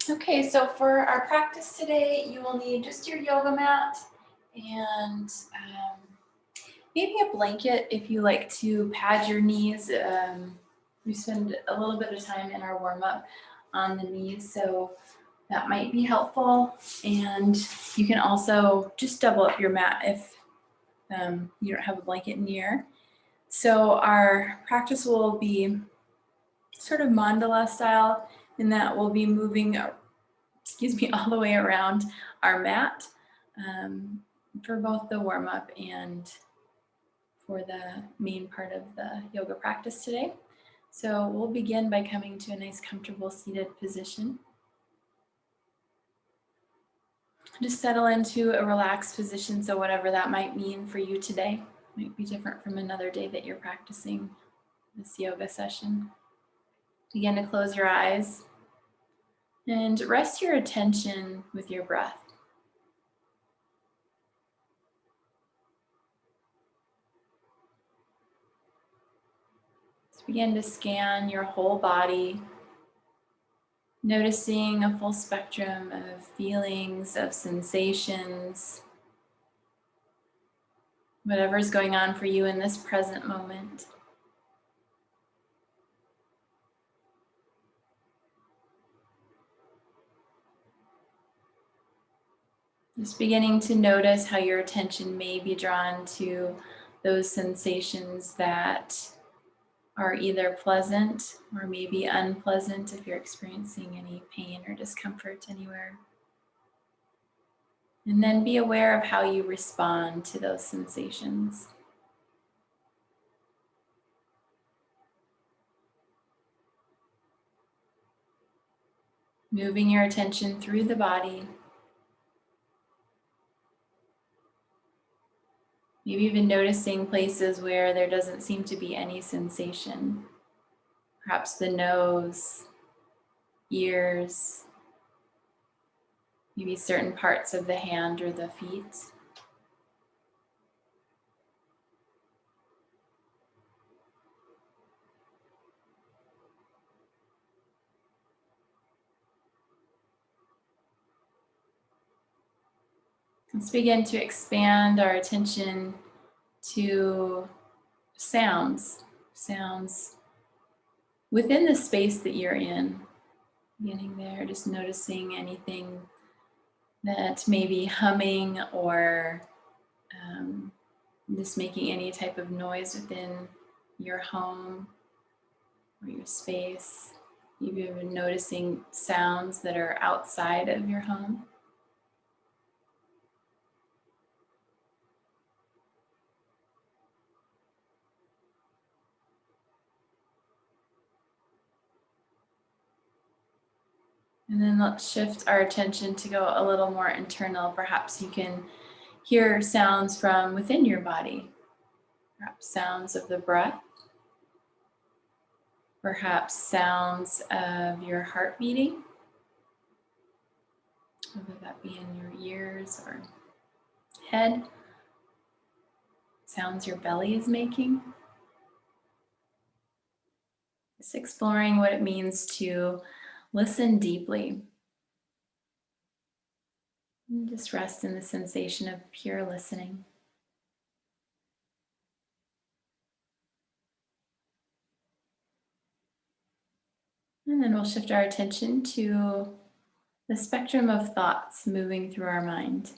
Okay, so for our practice today, you will need just your yoga mat and maybe a blanket if you like to pad your knees. We spend a little bit of time in our warm up on the knees, so that might be helpful. And you can also just double up your mat if you don't have a blanket near. So our practice will be sort of mandala style in that we'll be moving all the way around our mat for both the warm up and for the main part of the yoga practice today. So we'll begin by coming to a nice comfortable seated position. Just settle into a relaxed position, so whatever that might mean for you today might be different from another day that you're practicing this yoga session. Begin to close your eyes and rest your attention with your breath. Begin to scan your whole body, noticing a full spectrum of feelings, of sensations, whatever's going on for you in this present moment. Just beginning to notice how your attention may be drawn to those sensations that are either pleasant or maybe unpleasant if you're experiencing any pain or discomfort anywhere. And then be aware of how you respond to those sensations. Moving your attention through the body. Maybe even noticing places where there doesn't seem to be any sensation. Perhaps the nose, ears, maybe certain parts of the hand or the feet. Let's begin to expand our attention to sounds within the space that you're in. Beginning there, just noticing anything that may be humming or just making any type of noise within your home or your space. Maybe even noticing sounds that are outside of your home. And then let's shift our attention to go a little more internal. Perhaps you can hear sounds from within your body. Perhaps sounds of the breath. Perhaps sounds of your heart beating. Whether that be in your ears or head. Sounds your belly is making. Just exploring what it means to listen deeply. And just rest in the sensation of pure listening. And then we'll shift our attention to the spectrum of thoughts moving through our mind.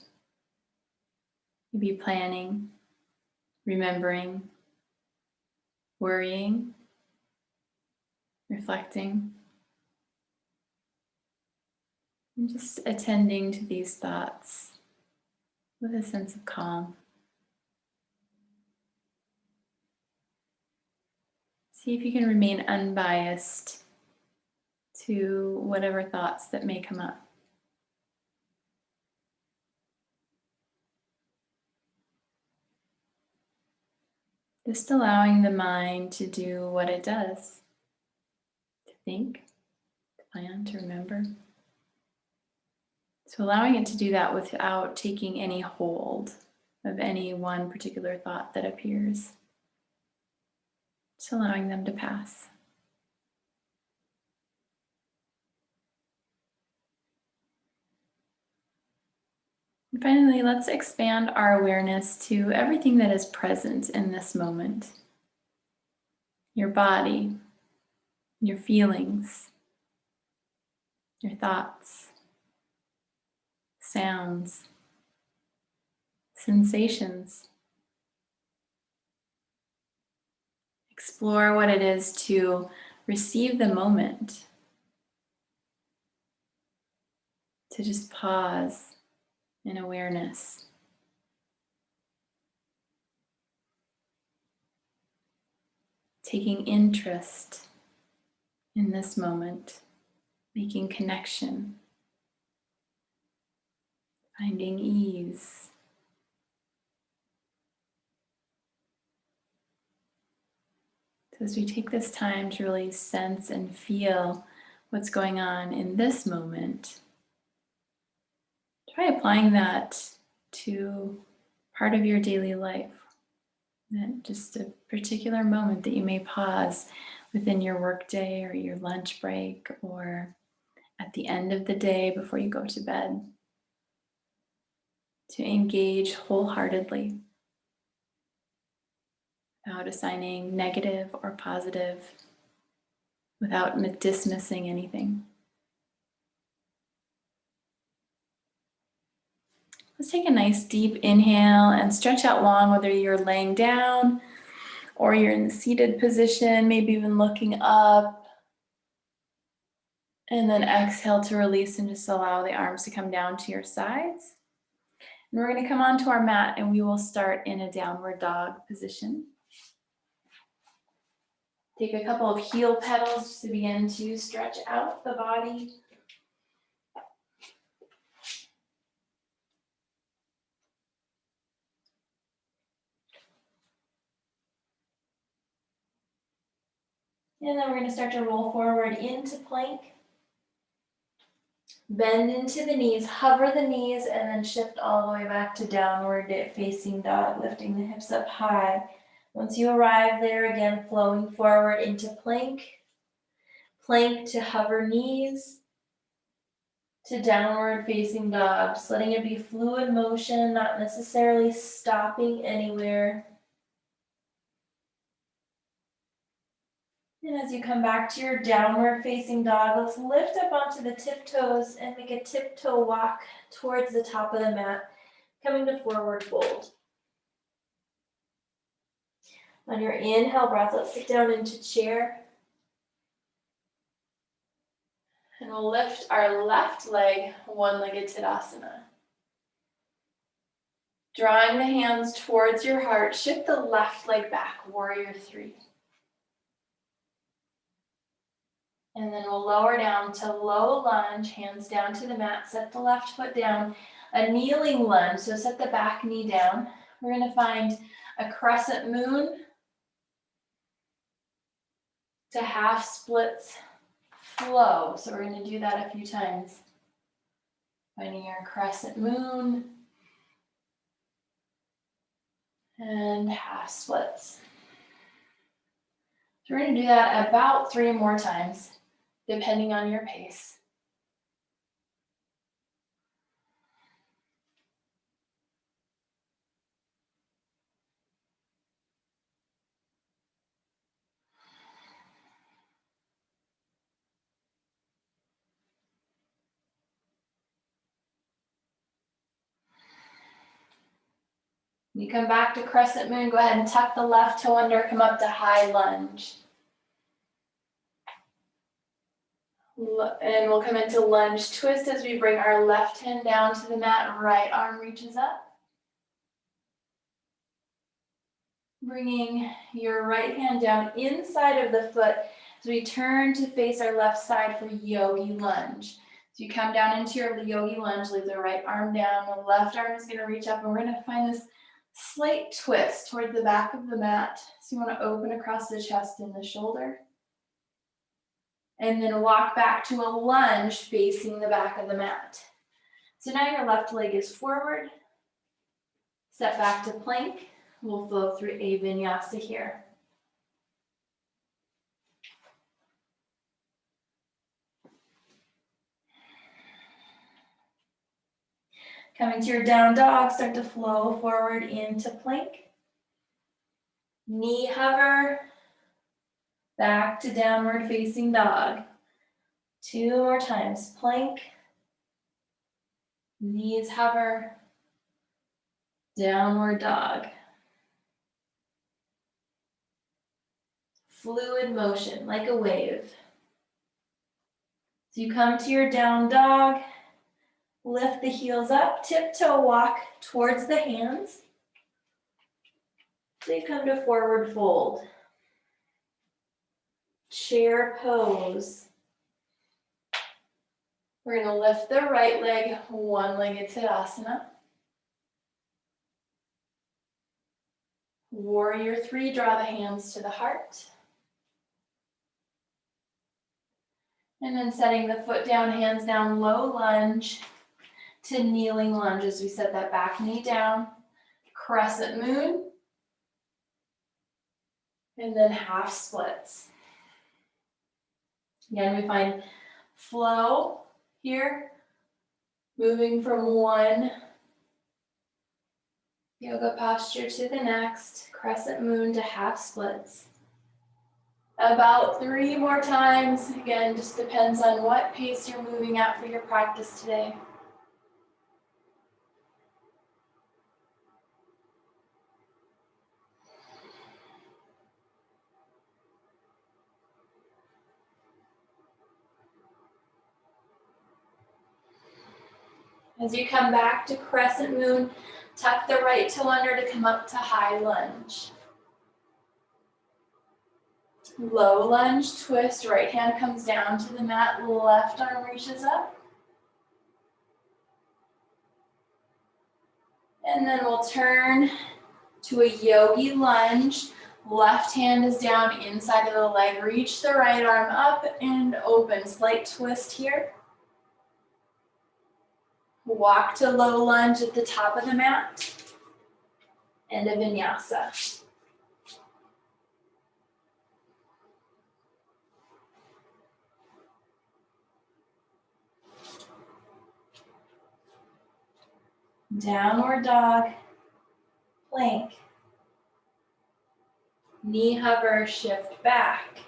Maybe planning, remembering, worrying, reflecting, and just attending to these thoughts with a sense of calm. See if you can remain unbiased to whatever thoughts that may come up. Just allowing the mind to do what it does, to think, to plan, to remember. So allowing it to do that without taking any hold of any one particular thought that appears. Just allowing them to pass. Finally, let's expand our awareness to everything that is present in this moment. Your body, your feelings, your thoughts, sounds, sensations. Explore what it is to receive the moment, to just pause in awareness. Taking interest in this moment, making connection, finding ease. So as we take this time to really sense and feel what's going on in this moment, try applying that to part of your daily life. That just a particular moment that you may pause within your workday or your lunch break or at the end of the day before you go to bed, to engage wholeheartedly without assigning negative or positive, without dismissing anything. Let's take a nice deep inhale and stretch out long, whether you're laying down or you're in the seated position, maybe even looking up. And then exhale to release and just allow the arms to come down to your sides. And we're going to come onto our mat and we will start in a downward dog position. Take a couple of heel petals just to begin to stretch out the body. And then we're going to start to roll forward into plank. Bend into the knees, hover the knees, and then shift all the way back to downward facing dog, lifting the hips up high. Once you arrive there, again, flowing forward into plank. Plank to hover knees, to downward facing dog. Just letting it be fluid motion, not necessarily stopping anywhere. And as you come back to your downward facing dog, let's lift up onto the tiptoes and make a tiptoe walk towards the top of the mat, coming to forward fold. On your inhale breath, let's sit down into chair. And we'll lift our left leg, one-legged Tadasana. Drawing the hands towards your heart, shift the left leg back, warrior three. And then we'll lower down to low lunge, hands down to the mat, set the left foot down, a kneeling lunge, so set the back knee down. We're gonna find a crescent moon to half splits flow. So we're gonna do that a few times. Finding your crescent moon and half splits. So we're gonna do that about 3 more times, depending on your pace. When you come back to crescent moon, go ahead and tuck the left toe under, come up to high lunge. And we'll come into lunge twist as we bring our left hand down to the mat, right arm reaches up. Bringing your right hand down inside of the foot as we turn to face our left side for yogi lunge. So you come down into your yogi lunge, leave the right arm down, the left arm is gonna reach up, and we're gonna find this slight twist toward the back of the mat. So you wanna open across the chest and the shoulder. And then walk back to a lunge facing the back of the mat. So now your left leg is forward. Step back to plank. We'll flow through a vinyasa here. Coming to your down dog, start to flow forward into plank. Knee hover, back to downward facing dog. 2 more times, plank, knees hover, downward dog. Fluid motion, like a wave. So you come to your down dog, lift the heels up, tiptoe walk towards the hands. So you come to forward fold. Chair pose. We're gonna lift the right leg, one-legged Tadasana. Warrior 3, draw the hands to the heart. And then setting the foot down, hands down, low lunge to kneeling lunge as we set that back knee down. Crescent moon. And then half splits. Again, we find flow here, moving from one yoga posture to the next, crescent moon to half splits. About 3 more times. Again, just depends on what pace you're moving at for your practice today. As you come back to crescent moon, tuck the right toe under to come up to high lunge. Low lunge, twist, right hand comes down to the mat, left arm reaches up. And then we'll turn to a yogi lunge. Left hand is down inside of the leg. Reach the right arm up and open. Slight twist here. Walk to low lunge at the top of the mat. End of vinyasa. Downward dog, plank. Knee hover, shift back.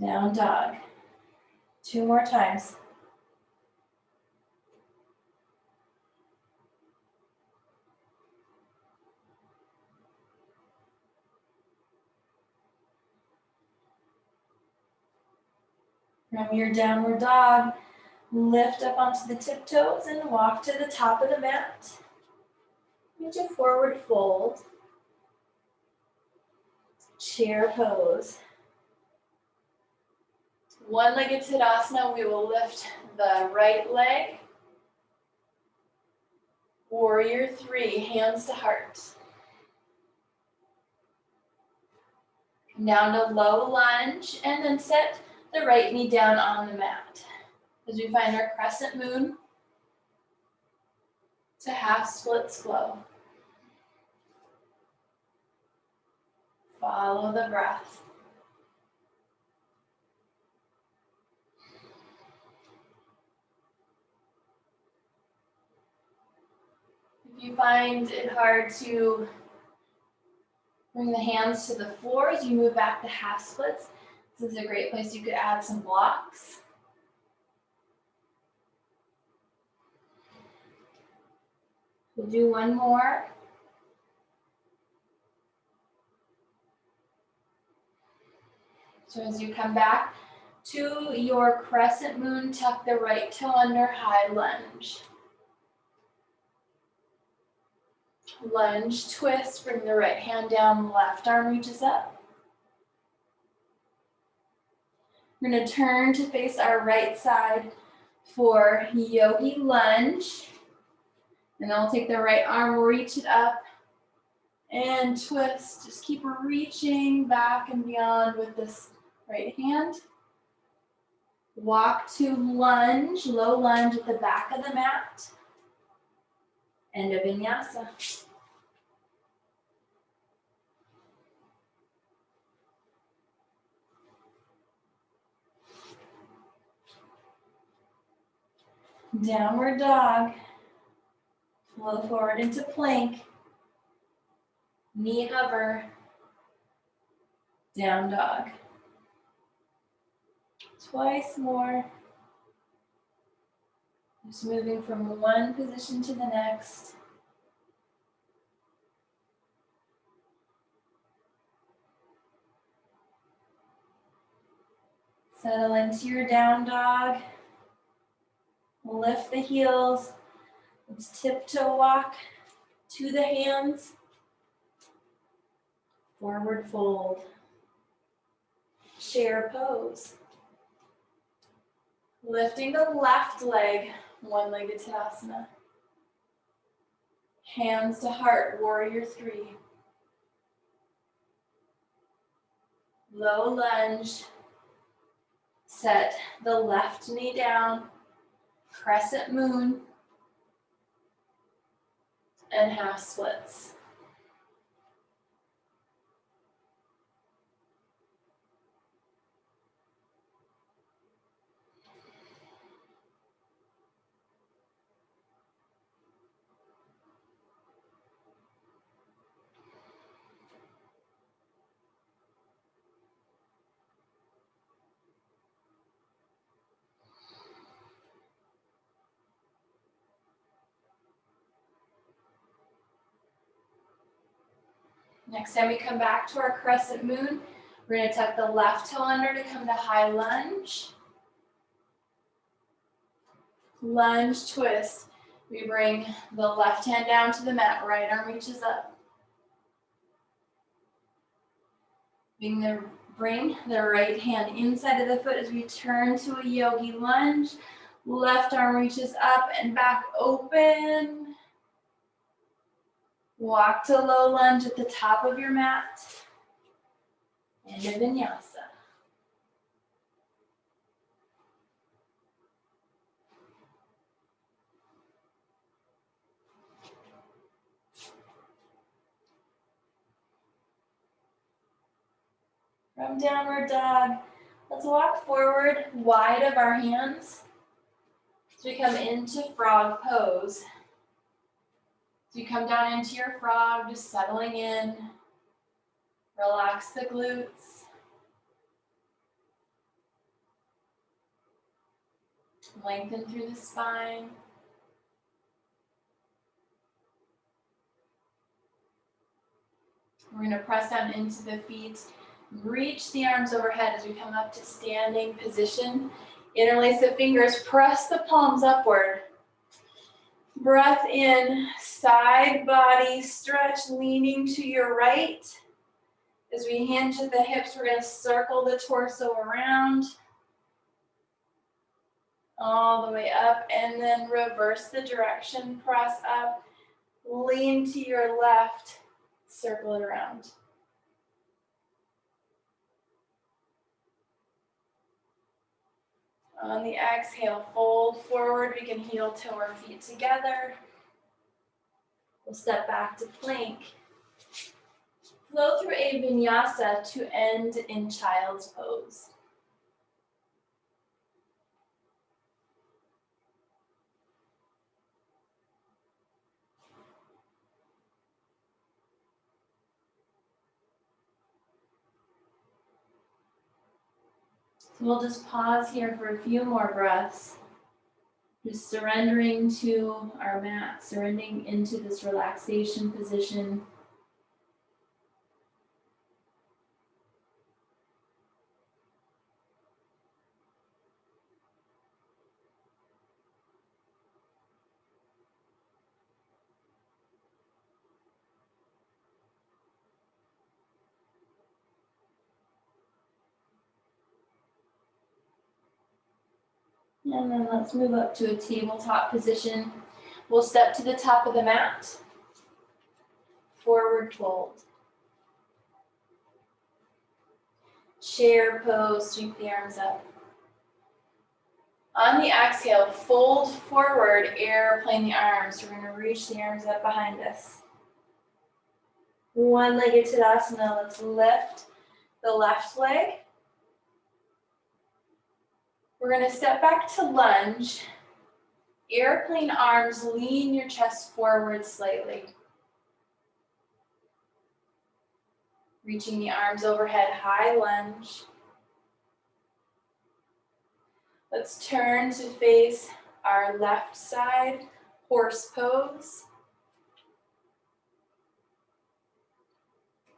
Down dog. 2 more times. From your downward dog, lift up onto the tiptoes and walk to the top of the mat. Into forward fold. Chair pose. One-legged Tadasana, we will lift the right leg. Warrior 3, hands to heart. Come down to low lunge and then set the right knee down on the mat. As we find our crescent moon to half splits flow. Follow the breath. If you find it hard to bring the hands to the floor as you move back to half splits, this is a great place you could add some blocks. We'll do one more. So as you come back to your crescent moon, tuck the right toe under, high lunge. Lunge, twist, bring the right hand down, left arm reaches up. We're going to turn to face our right side for yogi lunge. And then we'll take the right arm, reach it up, and twist. Just keep reaching back and beyond with this right hand. Walk to lunge, low lunge at the back of the mat. End of vinyasa. Downward dog. Flow forward into plank. Knee hover. Down dog. Twice more. Just moving from one position to the next. Settle into your down dog. Lift the heels. Let's tiptoe walk to the hands. Forward fold. Chair pose. Lifting the left leg, one-legged Tadasana. Hands to heart, warrior three. Low lunge. Set the left knee down, crescent moon, and half splits. Next time we come back to our crescent moon, we're going to tuck the left toe under to come to high lunge. Lunge twist. We bring the left hand down to the mat, right arm reaches up. Bring the right hand inside of the foot as we turn to a yogi lunge. Left arm reaches up and back open. Walk to low lunge at the top of your mat. Into vinyasa. From downward dog, let's walk forward wide of our hands as we come into frog pose. As you come down into your frog, just settling in. Relax the glutes. Lengthen through the spine. We're going to press down into the feet. Reach the arms overhead as we come up to standing position. Interlace the fingers, press the palms upward. Breath in, side body stretch, leaning to your right. As we hinge at the hips, we're going to circle the torso around. All the way up, and then reverse the direction, press up, lean to your left, circle it around. On the exhale, fold forward. We can heel toe our feet together. We'll step back to plank. Flow through a vinyasa to end in child's pose. So we'll just pause here for a few more breaths. Just surrendering to our mat, surrendering into this relaxation position. And then let's move up to a tabletop position. We'll step to the top of the mat. Forward fold. Chair pose, sweep the arms up. On the exhale, fold forward, airplane the arms. We're going to reach the arms up behind us. One-legged Tadasana. Let's lift the left leg. We're going to step back to lunge. Airplane arms, lean your chest forward slightly. Reaching the arms overhead, high lunge. Let's turn to face our left side, horse pose.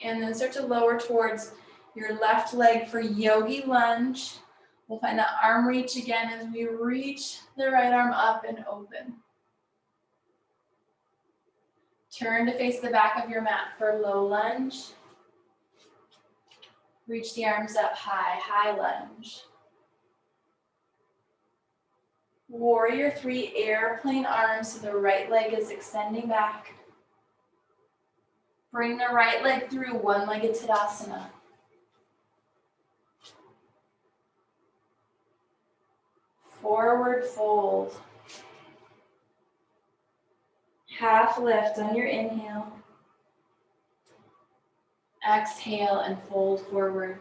And then start to lower towards your left leg for yogi lunge. We'll find that arm reach again as we reach the right arm up and open. Turn to face the back of your mat for low lunge. Reach the arms up high, high lunge. Warrior 3, airplane arms so the right leg is extending back. Bring the right leg through one-legged Tadasana. Forward fold. Half lift on your inhale. Exhale and fold forward.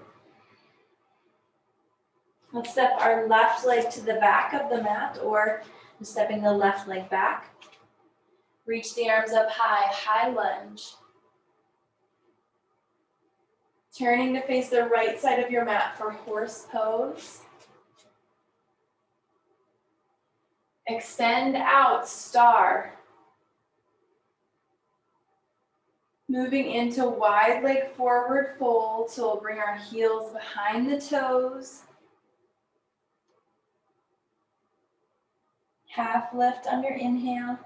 Let's step our left leg to the back of the mat, or stepping the left leg back. Reach the arms up high, high lunge. Turning to face the right side of your mat for horse pose. Extend out, star. Moving into wide leg forward fold, so we'll bring our heels behind the toes. Half lift on your inhale.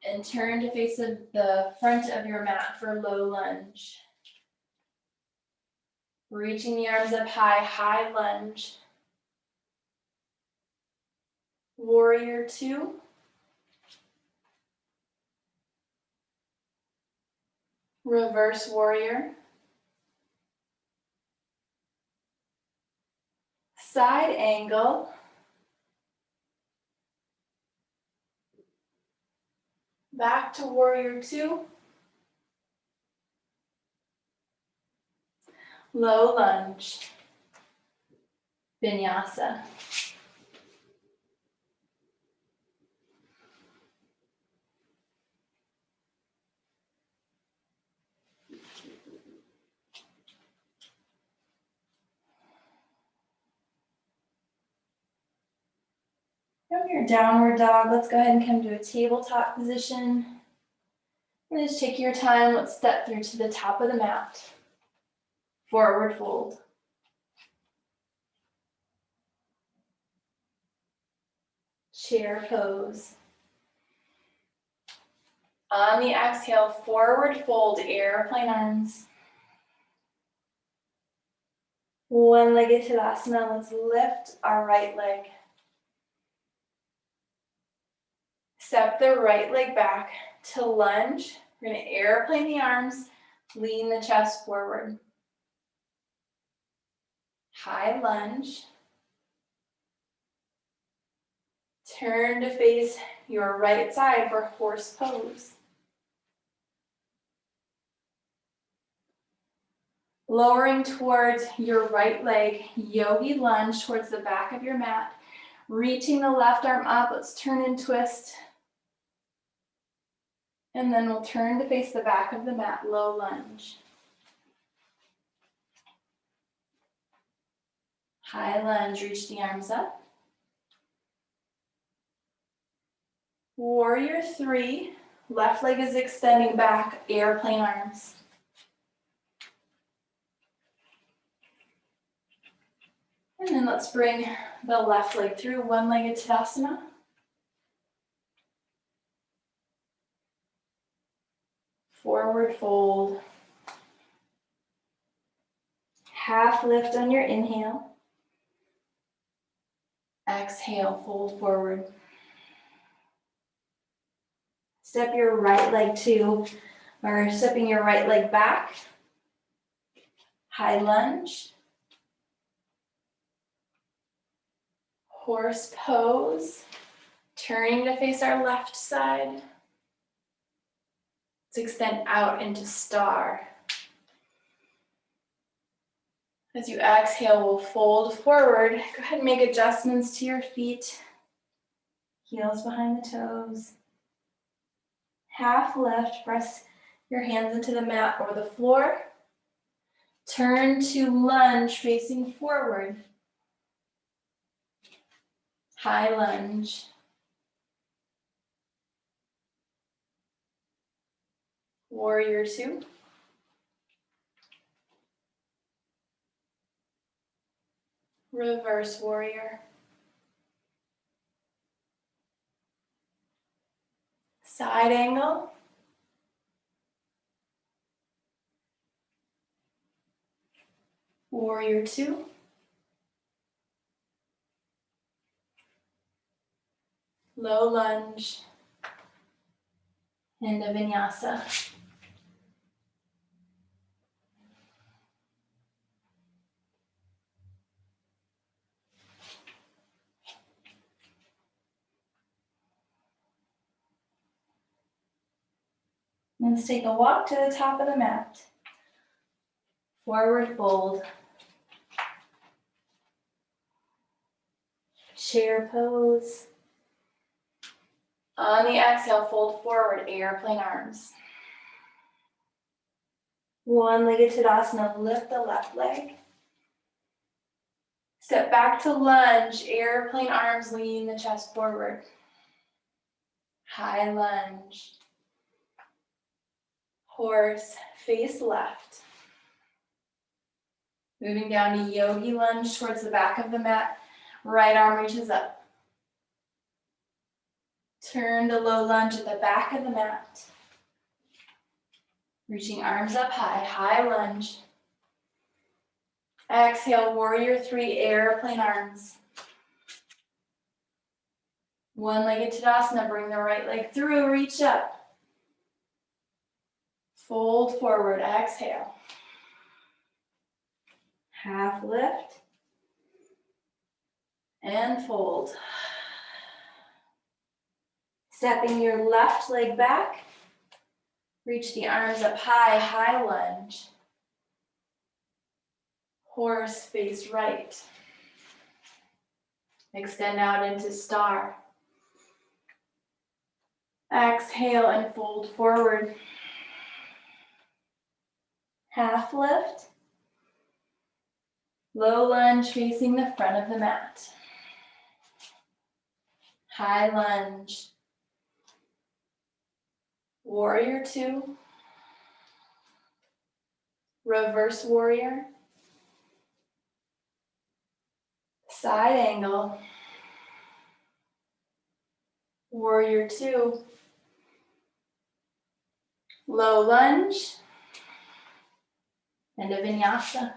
And turn to face the front of your mat for low lunge. Reaching the arms up high, high lunge. Warrior 2. Reverse warrior. Side angle. Back to warrior 2. Low lunge. Vinyasa. From your downward dog, let's go ahead and come to a tabletop position. And just take your time, let's step through to the top of the mat. Forward fold. Chair pose. On the exhale, forward fold, airplane arms. One-legged Tadasana, let's lift our right leg. Step the right leg back to lunge. We're gonna airplane the arms, lean the chest forward. High lunge. Turn to face your right side for horse pose. Lowering towards your right leg, yogi lunge towards the back of your mat. Reaching the left arm up, let's turn and twist. And then we'll turn to face the back of the mat, low lunge. High lunge, reach the arms up. Warrior 3, left leg is extending back, airplane arms. And then let's bring the left leg through, one-legged Tadasana. Forward fold. Half lift on your inhale. Exhale, fold forward. Step your right leg stepping your right leg back. High lunge. Horse pose. Turning to face our left side. Let's extend out into star. As you exhale, we'll fold forward. Go ahead and make adjustments to your feet. Heels behind the toes. Half lift, press your hands into the mat or the floor. Turn to lunge, facing forward. High lunge. Warrior two. Reverse warrior. Side angle. Warrior two. Low lunge. Into vinyasa. Let's take a walk to the top of the mat. Forward fold. Chair pose. On the exhale, fold forward, airplane arms. One-legged Tadasana, lift the left leg. Step back to lunge, airplane arms, lean the chest forward. High lunge. Horse, face left. Moving down to yogi lunge towards the back of the mat. Right arm reaches up. Turn to low lunge at the back of the mat. Reaching arms up high, high lunge. Exhale, warrior three, airplane arms. One-legged Tadasana, bring the right leg through, reach up. Fold forward, exhale. Half lift. And fold. Stepping your left leg back. Reach the arms up high, high lunge. Horse face right. Extend out into star. Exhale and fold forward. Half lift. Low lunge facing the front of the mat. High lunge. Warrior two. Reverse warrior. Side angle. Warrior two. Low lunge. And a vinyasa.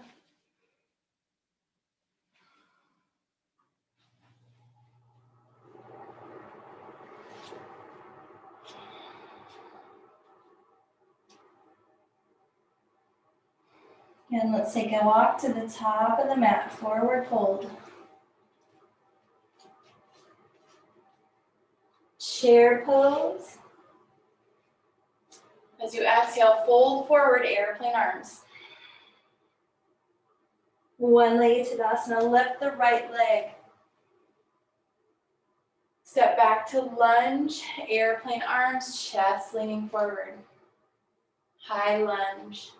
And let's take a walk to the top of the mat, forward fold. Chair pose. As you exhale, fold forward, airplane arms. One-legged Tadasana, lift the right leg. Step back to lunge, airplane arms, chest leaning forward. High lunge.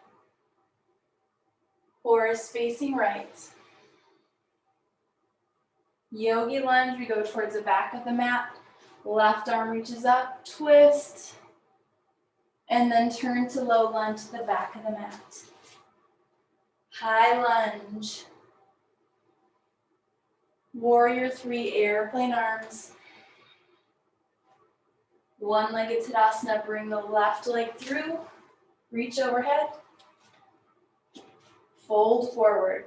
Horse facing right. Yogi lunge, we go towards the back of the mat. Left arm reaches up, twist. And then turn to low lunge to the back of the mat. High lunge. Warrior three, airplane arms. One-legged Tadasana, bring the left leg through. Reach overhead. Fold forward.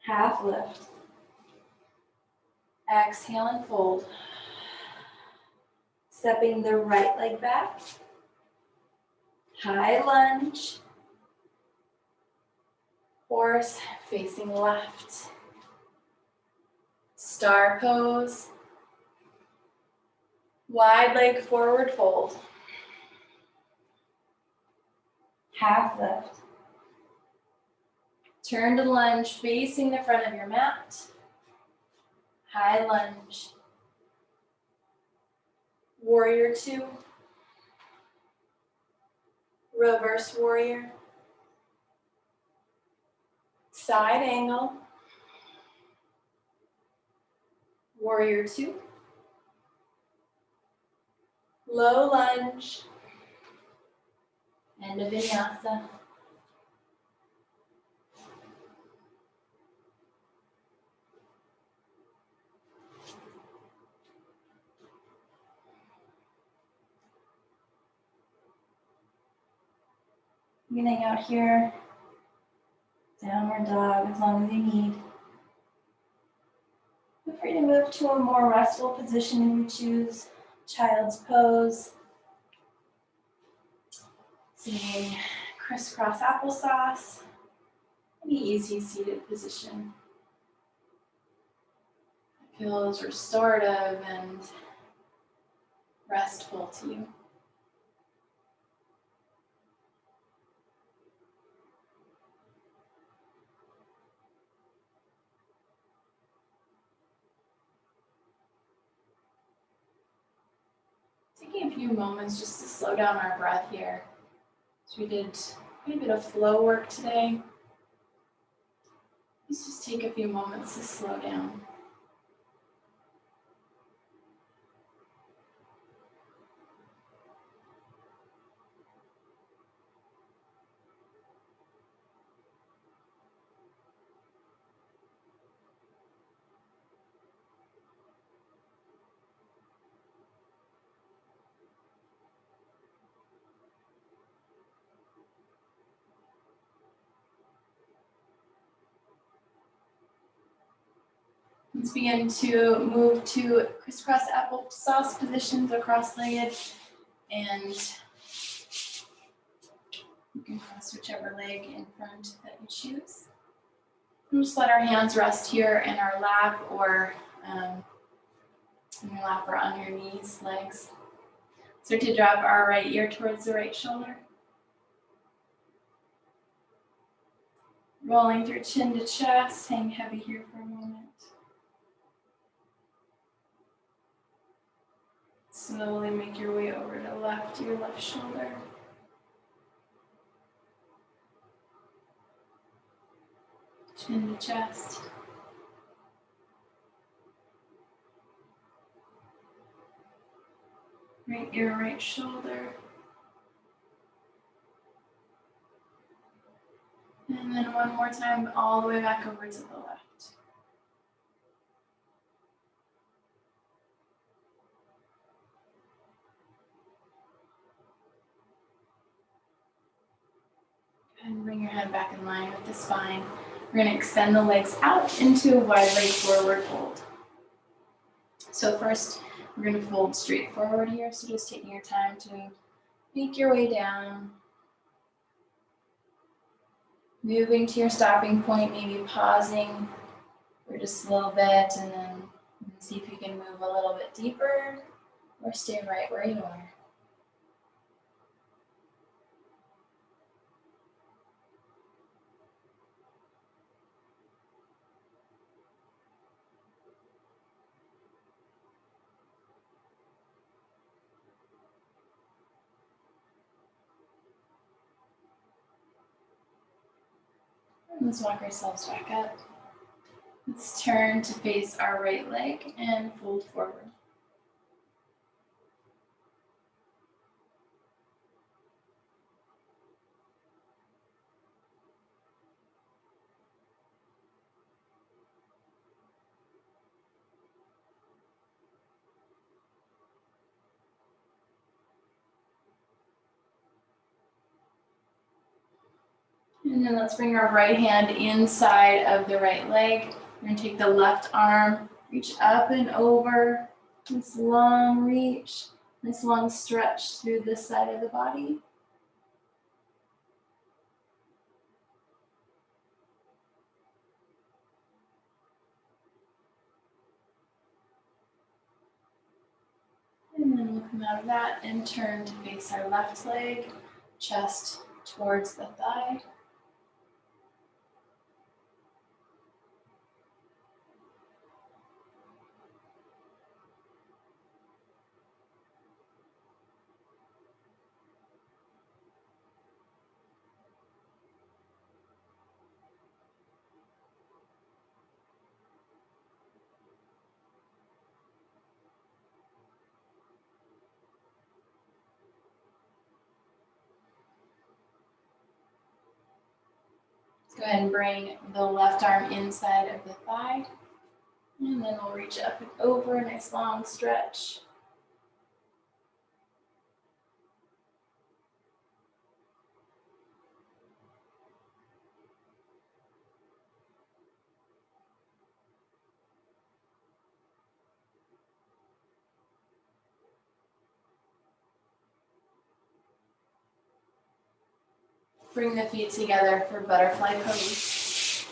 Half lift. Exhale and fold. Stepping the right leg back. High lunge. Horse facing left. Star pose. Wide leg forward fold. Half lift. Turn to lunge facing the front of your mat. high lunge, warrior two, reverse warrior, side angle, warrior two, low lunge, end of vinyasa. Getting out here, downward dog as long as you need. Feel free to move to a more restful position if you choose. Child's pose. Sitting crisscross applesauce. Any easy seated position. It feels restorative and restful to you. Taking a few moments just to slow down our breath here. So we did quite a bit of flow work today. Let's just take a few moments to slow down. Let's begin to move to crisscross applesauce positions or cross-legged, and you can cross whichever leg in front that you choose. And just let our hands rest here in our lap or in your lap or on your knees, legs. Start to drop our right ear towards the right shoulder. Rolling through chin to chest, hang heavy here for a moment. Slowly make your way over to your left shoulder. Chin to chest. Right ear, right shoulder. And then one more time, all the way back over to the left. And bring your head back in line with the spine. We're going to extend the legs out into a wide leg forward fold. So first, we're going to fold straight forward here. So just taking your time to make your way down. Moving to your stopping point, maybe pausing for just a little bit, and then see if you can move a little bit deeper or stay right where you are. Let's walk ourselves back up. Let's turn to face our right leg and fold forward. And then let's bring our right hand inside of the right leg. We're going to take the left arm, reach up and over. This long reach, this long stretch through this side of the body. And then we'll come out of that and turn to face our left leg, chest towards the thigh. Go ahead and bring the left arm inside of the thigh. And then we'll reach up and over, a nice long stretch. Bring the feet together for butterfly pose.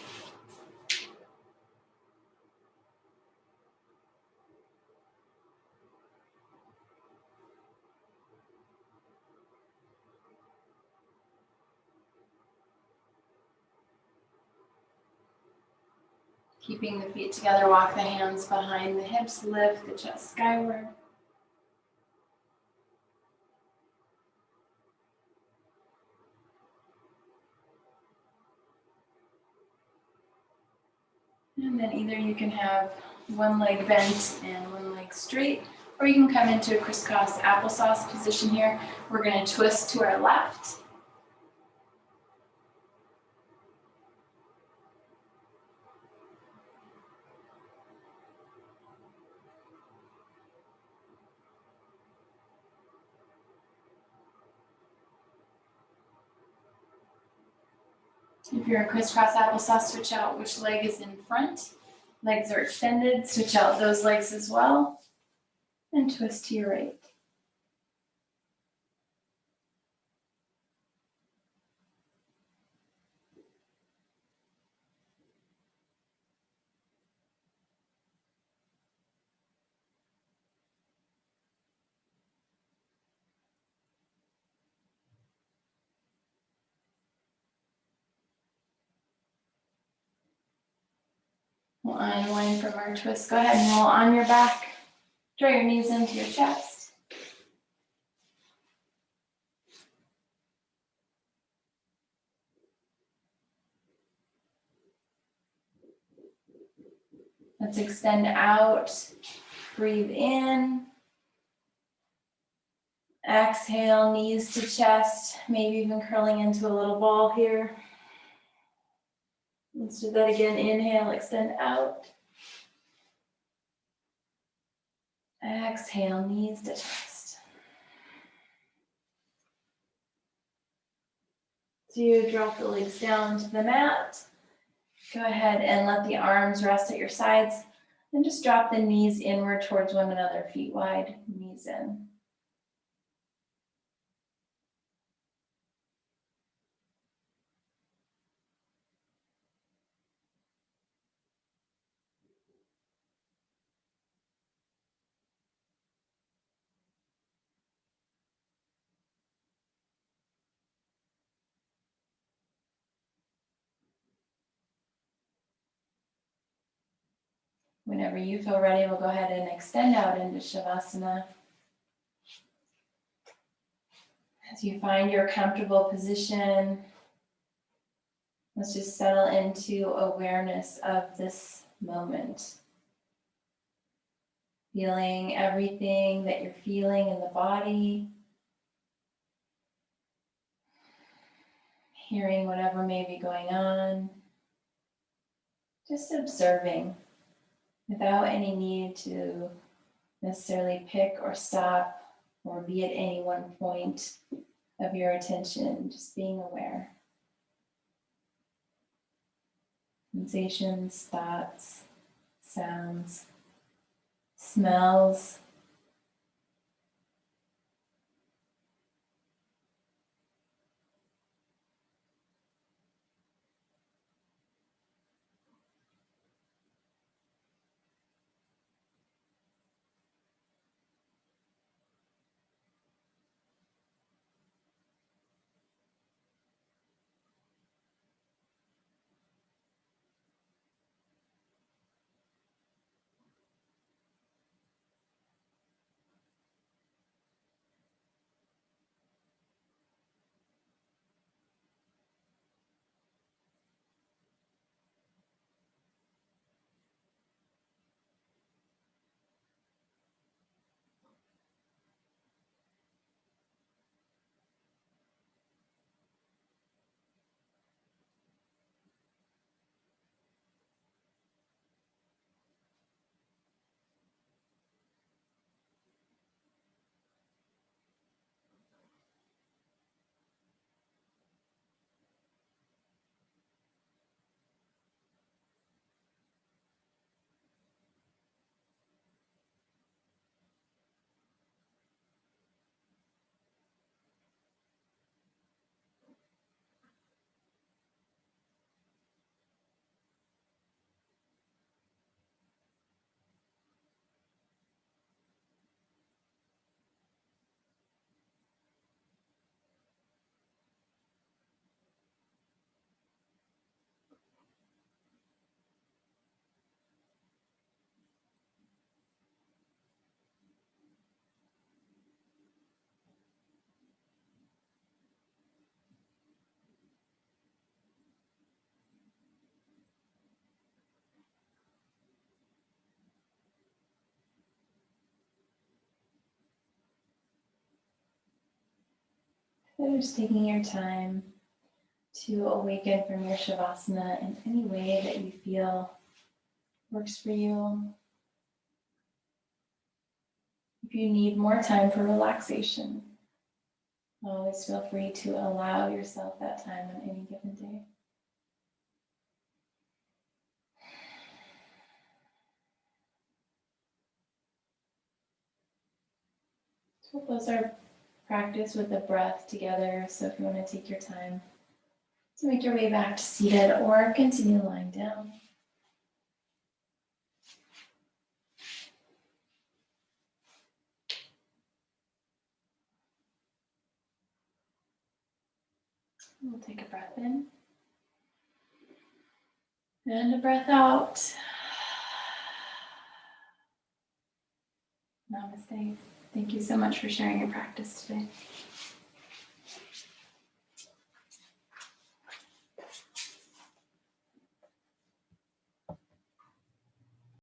Keeping the feet together, walk the hands behind the hips, lift the chest skyward. And then either you can have one leg bent and one leg straight, or you can come into a crisscross applesauce position here. We're going to twist to our left. If you're a crisscross applesauce, switch out which leg is in front. Legs are extended, switch out those legs as well, and twist to your right. We'll unwind from our twist. Go ahead and roll on your back. Draw your knees into your chest. Let's extend out. Breathe in. Exhale, knees to chest, maybe even curling into a little ball here. Let's do that again. Inhale, extend out. Exhale, knees to chest. Do drop the legs down to the mat. Go ahead and let the arms rest at your sides. And just drop the knees inward towards one another, feet wide, knees in. Whenever you feel ready, we'll go ahead and extend out into Shavasana. As you find your comfortable position, let's just settle into awareness of this moment. Feeling everything that you're feeling in the body. Hearing whatever may be going on. Just observing without any need to necessarily pick or stop or be at any one point of your attention, just being aware. Sensations, thoughts, sounds, smells. So just taking your time to awaken from your Shavasana in any way that you feel works for you. If you need more time for relaxation, always feel free to allow yourself that time on any given day. So we'll close our practice with the breath together. So if you want to take your time to make your way back to seated or continue lying down. We'll take a breath in and a breath out. Namaste. Thank you so much for sharing your practice today.